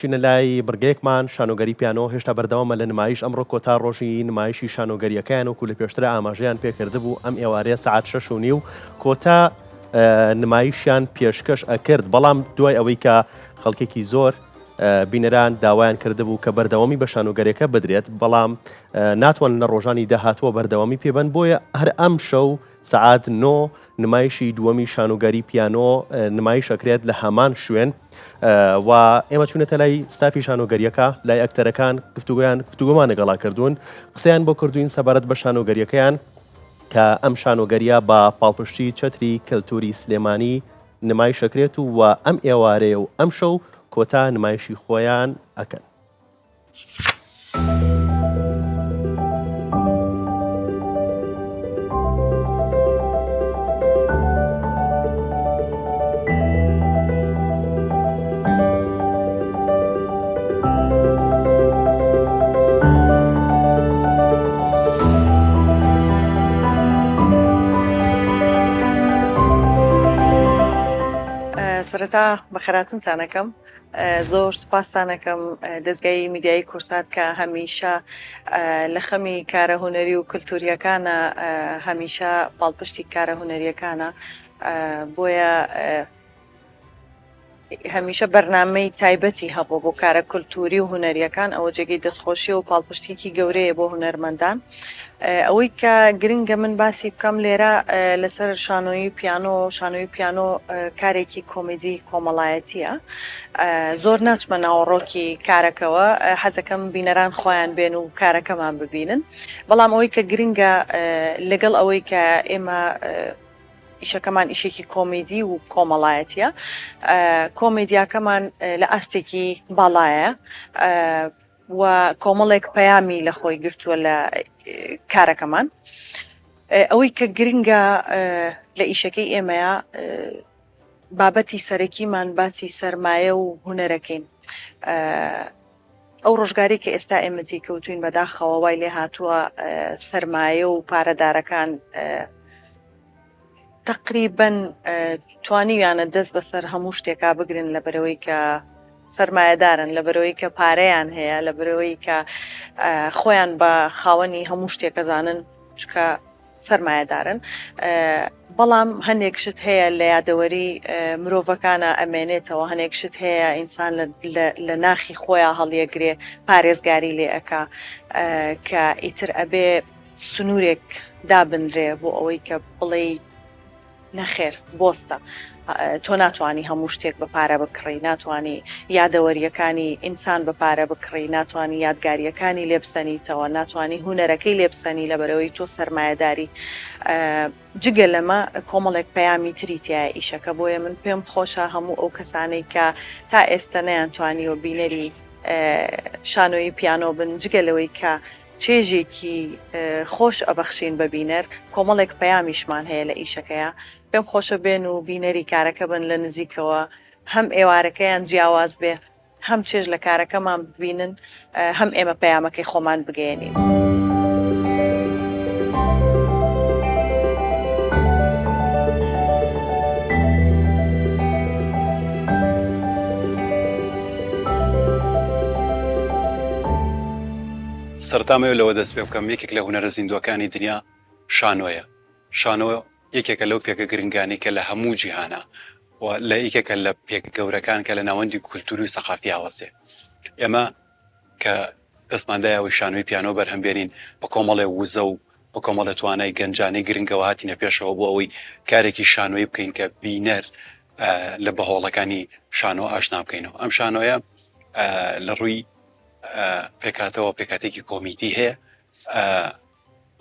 چینە لای بڕگەیەکمان شانۆگەری پیانۆ هێشتا بەردەوامە لە نمایش ئەمڕۆ کۆتا ڕۆژی نمایشی شانۆگەریەکەیان وەکو لە پێشترە ئاماژەیان پێکردبوو ئەم ئێوارەیە سەعات 6:30 کۆتا نمایشیان پێشکەش ئەکرد بەڵام دوای ئەوەی کە خەڵکێکی زۆر بینەران داوایان کردبوو کە بەردەوامی بە شانۆگەریەکە بدرێت بەڵام ناتوان لە ڕۆژانی داهاتووە بەردەوامی پێبەن بۆیە هەر ئەم شەو سەعات 9 نمایشی دووەمی شانۆگەری پیانۆ نمایشەکرێت لە هەمان شوێن و ئێمە چوونەتە لای ستافی شانۆگەریەکە لای ئەکتەرەکان گفتوگۆمان لەگەڵا کردوون قسەیان بۆ کردوین سەبارەت بە شانۆگەریەکەیان کە ئەم شانۆگەریە بە پاڵپشتی چەتری کەلتوری سلێمانی نمایشەکرێت و ئەم ئێوارەیە و ئەم شەو کۆتا نمایشی خۆیان ئەکەن. سەرەتا بەخێراتنتانەکەم زۆر سوپاستانەکەم دەستگای میدیایی کورسات کە هەمیشە لە خەمی کارە هونەری و کللتوریەکانە هەمیشە پاڵپشتی کارە هونەریەکانە بۆیە هەمیشە بەرنامەی تایبەتی هەبوو بۆ کارە کللتوری و هونەریەکان ئەوە جێگەی دەستخۆشی و پاڵپشتێکی گەورەیە بۆ هونەرمەندان ئەوەی کە گرنگە من باسی بکەم لێرە لەسەر شانۆی پیانۆ کارێکی کۆمیدی کۆمەڵایەتیە زۆر ناچمە ناوەڕۆکی کارەکەەوە حەزەکەم بینەران خۆیان بێن و کارەکەمان ببینن بەڵام ئەوەی کە گرنگە لەگەڵ ئەوەی کە ئێمە ئیشەکەمان ئیشێکی کۆمیدی و کۆمەڵایەتیە کۆمیدیاکەمان لە ئاستێکی باڵایە و کۆمەڵێک پەیامی لە خۆی گرتووە لە کارەکەمان ئەوەی کە گرنگە لە ئیشەکەی ئێمەیە بابەتی سەرەکیمان باسی سەرمایە و هونەرەکەین ئەو ڕۆژگاری کە ئێستا ئێمەتی کەوتوین بەداخەوە وای لێ هاتووە سەرمایە و پارەدارەکان تقریباً توانیویانە دەست بەسەر هەموو شتێکا بگرن لە بەرەوەی کە سەرمایەدارن لە بەرەوەی کە پارەیان هەیە لە بەرەوەی کە خۆیان بە خاوەنی هەموو شتێکەزانن چکە سەرمایەدارن بەڵام هەندێک شت هەیە لە یادەوەری مرۆڤەکانە ئەمێنێتەوە هەندێک شت هەیە ئینسان لە ناخی خۆیان هەڵیەگرێ پارێزگاری لێ ئەکا کە ئیتر ئەبێ سنوورێک دابنرێ بۆ ئەوەی کە بڵێ نەخێر بۆستە تۆ ناتوانانی هەموو شتێک بە پارە بکڕی ناتوانانی یادەوەریەکانی ئینسان بە پارە بکڕی ناتوانانی یادگاریەکانی لێبسەنیتەوە ناتوانانی هونەرەکەی لێبسەنی لە بەرەوەی تۆ سەرمایەداری جگە لەمە کۆمەڵێک پەیامی تریتیایە ئیشەکە بۆیە من پێم خۆشە هەموو ئەو کەسانەی کە تا ئێستا نەیانتوانیوە بینەری شانۆی پیانۆ بن جگە لەوەی کە چێژێکی خۆش ئەبەخشین بە بینەر کۆمەڵێک پەیامیشمان هەیە لە ئیشەکەیە پێم خۆشە بێن و بینەری کارەکە بن لە نزیکەوە هەم ئێوارەکەیان جیاواز بێ هەم چێژ لە کارەکەمان ببینن هەم ئێمە پەیامەکەی خۆمان بگەێنین. سەرتامەوە لەوە دەست پێ بکەم یەکێک لە هونەرە زیندوەکانی دنیا شانۆیە شانۆ یەکێکە لەو پێکە گرنگانی کە لە هەموو جیهانە و لە یەکێکە لە پێک گەورەکان کە لە ناوەندی کولتوری و سەقافی هاوەستێ ئێمە کە دەستماندایەوەی شانۆی پیانۆ بەرهەمبێنین بە کۆمەڵێ وزە و بە کۆمەڵە توانای گەنجانەی گرنگەوە هاتینە پێشەوە بۆ ئەوەی کارێکی شانۆی بکەین کە بینەر لە بەهۆڵەکانی شانۆ ئاشنا بکەینەوە ئەم شانۆیە لە ڕووی پێکاتەوە پێکاتێکی کۆمیتی هەیە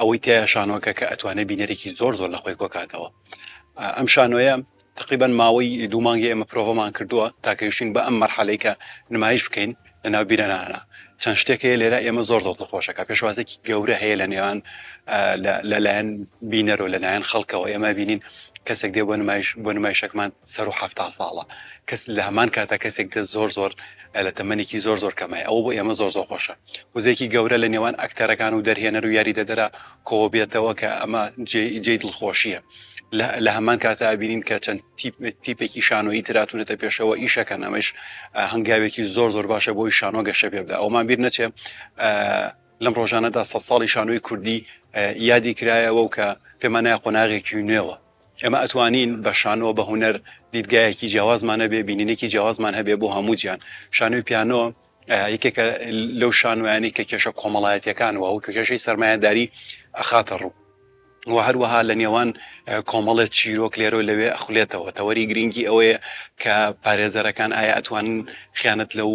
ئەوەی تیا شانۆکە کە ئەتوانێت بینەرێکی زۆر لە خۆی کۆکاتەوە ئەم شانۆیە تقریبان ماوەی 2 مانگی ئێمە پرۆڤەمان کردووە تاکەوشین بە ئەم مەرحەلەی کە نمایش بکەین لە ناو بیرەنانە چەند شتێکەیە لێرە ئێمە زۆر دڵخۆشەکە پێشوازێکی گەورە هەیە لە نێوان لەلایەن بینەر و لەلایەن خەڵکەوە ئێمە بینین کەسێک دێ بۆ نمایشەکەمان سەر و 70 ساڵە کەس لە هەمان کاتە کەسێک دە زۆر لە تەمەنێکی زۆر کەمای ئەوە بۆ ئێمە زۆر خۆشە وزێکی گەورە لە نێوان ئەکتەرەکان و دەرهێنەر و یاریدەدەرە کۆ بێتەوە کە ئەمە جێی دڵخۆشیە لە هەمان کاتە بینین کە چەند تیپێکی شانۆیی تراتونێتە پێشەوە ئیشەکەن ئەمەش هەنگاوێکی زۆر باشە بۆی شانۆ گەشە پێ بدە ئەومان بیر نەچێ لەم ڕۆژانەدا 100 ساڵی شانۆی کوردی یادی کرایەوە و کە پێمانای قۆناغێکی نوێوە ئێمە ئەتوانین بە شانۆ بە هوەر دیدگایەکی جیاوازمانە بێ بینینێکی جیاوازمان هەبێ بۆ هەموو گیان شانۆی پیانۆ یەکێکە لەو شانوایانی کە کێشە کۆمەڵایەتیەکانەوە و کێشەی سەرمایهداری ئەخاتە ڕوو و هەروەها لە نێوان کۆمەڵێت چیرۆک لێرۆ لەوێ ئەخولێتەوە تەوەری گرنگی ئەوەیە کە پارێزەرەکان ئایا ئەتوانن خیانەت لەو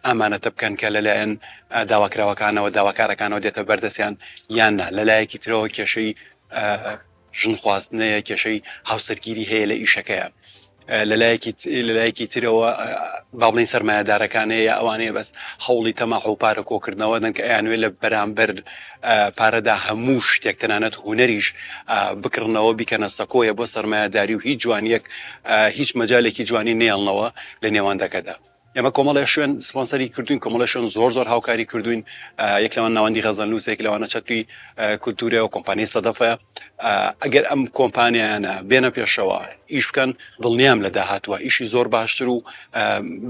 ئامانەتە بکەن کە لەلایەن داواکراوەکانەوە داواکارەکانەوە دێتە بەردەستیان یاننا لەلایەکی ترەوە کێشەی ژن خواستنەیە کێشەی هاوسەرگیری هەیە لە ئیشەکەیە لەلایەکی ترەوە باڵین سەرمایهدارەکانەیە ئەوانەیە بەس هەوڵی تەماح و پارە کۆکردنەوە دەن کە ئەیانوێت لە بەرامبەر پارەدا هەموو شتێک تەنانەت هوەریش بکردنەوە بیکەنە سەکۆیە بۆ سەرمایهداری و هیچ جوانیەک هیچ مەجالێکی جوانی نێڵنەوە لە نێواندەکەدا ئێمە کۆمەڵی شوێن سپۆنسەری کردوین کۆمەڵە شوێن زۆر هاوکاری کردوین یەک لەوان ناوەندی غەزەنلووسێک لەوانە چەتوی کولتورە و کۆمپانی سەدەفە ئەگەر ئەم کۆمپانیانە بێنە پێشەوە ئیش بکەن دڵنیام لە داهاتوە ئیشی زۆر باشتر و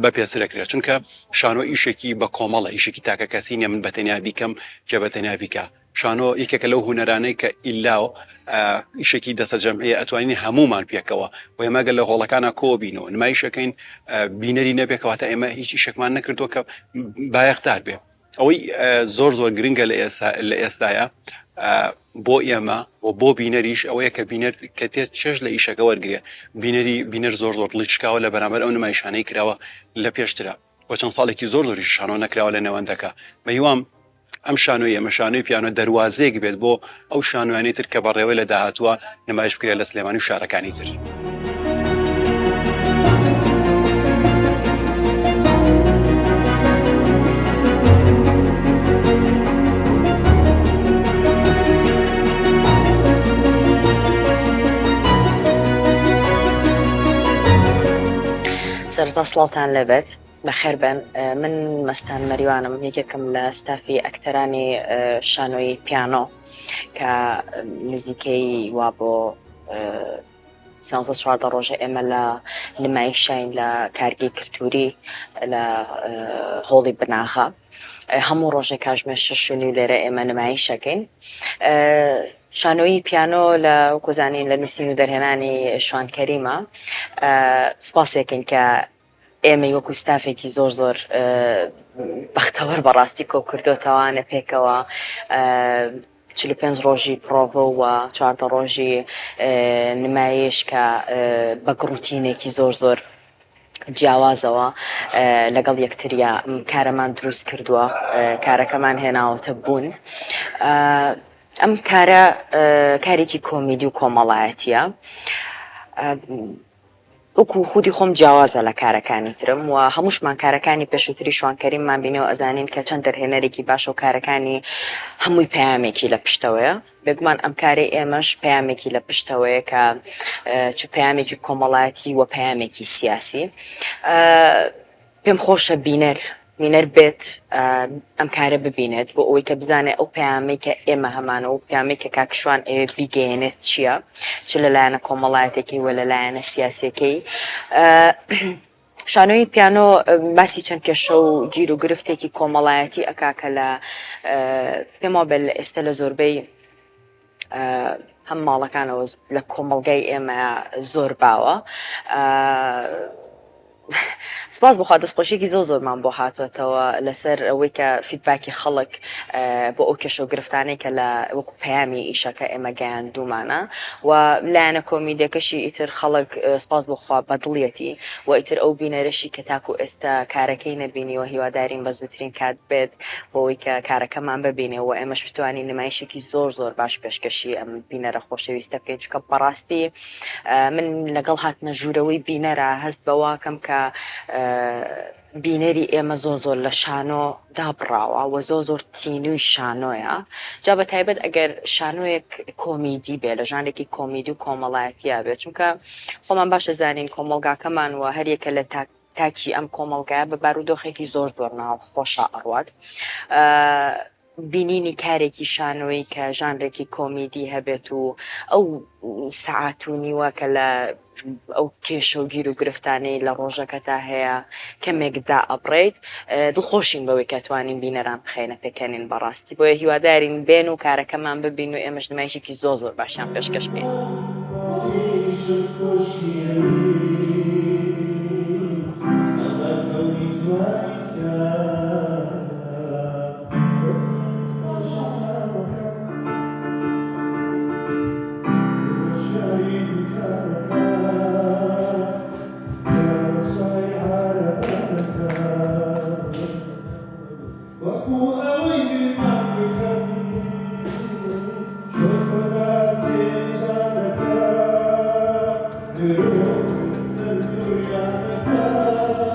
بەپێسرەکرێت چونکە شانۆ ئیشێکی بە کۆمەڵە ئیشێکی تاکە کەسی نیە من بەتەنیا بیکەم کێ بەتەنیا بیکە شانۆ یەکێکە لەو هوەرانەی کە ئیلاو ئیشێکی دەسە جەمعەیە ئەتوانین هەمومان پێکەوە و ئێمەگەر لە هۆڵەکانە کۆبینەوە نمایشەکەین بینەری نەبێکەوەتە ئێمە هیچ ئیشێکمان نەکردووە کە بایەختار بێ ئەوەی زۆر گرنگە لە ئێستاە بۆ ئێمە و بۆ بینەریش ئەوەیە کە بینەر کە تێت چێژ لە ئیشەکە وەرگێ بینەر زۆر لچکاوە لە بەرامبەر ئەو نمایشانەی کراوە لە پێشترا و چەند ساڵێکی زۆری شانۆ نەکراوە لە نێوەندەکە بەهیوام ئەم شانۆی ئەمە شانۆی پیانۆ دەواازەیەک بێت بۆ ئەو شانوانی تر کە بەڕێوەی لە داهاتوە نمایش بکرێت لە سلێمانی و شارەکانی تر. سەرتا سڵاتان لەبێت بەخێر بن من مەستان مەریوانم یەکێکم لە ستافی ئەکتەرانی شانۆی پیانۆ کە نزیکەی وا بۆ 14 ڕۆژە ئێمە لە نمایشین لە کارگەی کلتوری لە هۆڵی بناغا هەموو ڕۆژێک کاژمێ 6 لێرە ئێمە نمایشەکەین شانۆی پیانۆ لە وەکوزانین لە نووسین و دەرهێنانی شوان کەریمە سپاسێکین کە ئێمە وەکو ستافێکی زۆر بەختەوەر بەڕاستی کۆ کردوتەوانە پێکەوە 45 ڕۆژی پرۆڤ و 14 ڕۆژی نمایش کە بە گڕوتینێکی زۆر جیاوازەوە لەگەڵ یەکتریا کارەمان دروست کردووە کارەکەمان هێناوەتە بوون ئەم کارە کارێکی کۆمیدی و کۆمەڵایەتیە وەکو خودی خۆم جیاوازە لە کارەکانی ترم و هەمووشمان کارەکانی پێشووتری شوانکەریممان بینەوە ئەزانین کە چەند دەرهێنەرێکی باشە و کارەکانی هەمووی پەیامێکی لە پشتەوەیە بێگومان ئەم کارەی ئێمەش پەیامێکی لە پشتەوەیە کە چ پەیامێکی کۆمەڵایەتی و پەیامێکی سیاسی پێم خۆشە بینەر بێت ئەم کارە ببینێت بۆ ئەوەی کە بزانێت ئەو پەیامەی کە ئێمە هەمانە و پەیامەی کە کاکشوان ئێوە بیگەێنێت چییە چ لەلایەنە کۆمەڵایەتێکی و لەلایەنە سیاسەکەی شانۆی پیانۆ باسی چەند کێشە و گیر و گرفتێکی کۆمەڵایەتی ئەکاکە لە پێما بێت لە ئێستا لە زۆربەی هەم ماڵەکانەوە لە کۆمەڵگای ئێمە زۆر باوە سپاس بخوا دەستخۆشیێکی زۆرمان بۆ هاتوێتەوە لەسەر ئەوەی کە فیدباکی خەڵک بۆ ئەو کێشە و گرفتانەی کە لە وەکو پەیامی ئیشەکە ئێمە گەیاندوومانە و لایەنە کۆمیدیەکەشی ئیتر خەڵک سپاس بخوا بەدڵیەتی و ئیتر ئەو بینەرەشی کە تاکو ئێستا کارەکەی نەبینیوە هیوادارین بە زووترین کات بێت بۆەوەی کە کارەکەمان ببینێەوە ئێمەش بتوانین نمایشێکی زۆر باش پێشکەشی ئەم بینەرە خۆشەویستە بکەین چکە بەڕاستی من لەگەڵ هاتنە ژوورەوەی بینەرە هەست بەواکەم کە بینەری ئێمە زۆر لە شانۆ دابڕاوە و زۆر تینووی شانۆیە جا بە تایبەت ئەگەر شانۆیەک کۆمیدی بێ لە ژانێکی کۆمیدی و کۆمەڵایەتیە بێت چونکە خۆمان باشە زانین کۆمەڵگاکەمان و هەریەکە لە تاکی ئەم کۆمەڵگایە بە بارودۆخێکی زۆر ناو خۆشە ئەڕوات بینینی کارێکی شانۆی کە ژانرێکی کۆمیدی هەبێت و ئەو سعات و نیوەکە لە ئەو کێشە و گیر و گرفتانەی لە ڕۆژەکەتا هەیە کەمێکدا ئەبڕێیت دڵخۆشین بەوەی کە توانین بینەران بخەینە پێکەنین بەڕاستی بۆیە هیوادارین بێن و کارەکەمان ببین و ئێمەش نمایشێکی زۆر باشیان پێشکەش بکەین. وكو أوي بما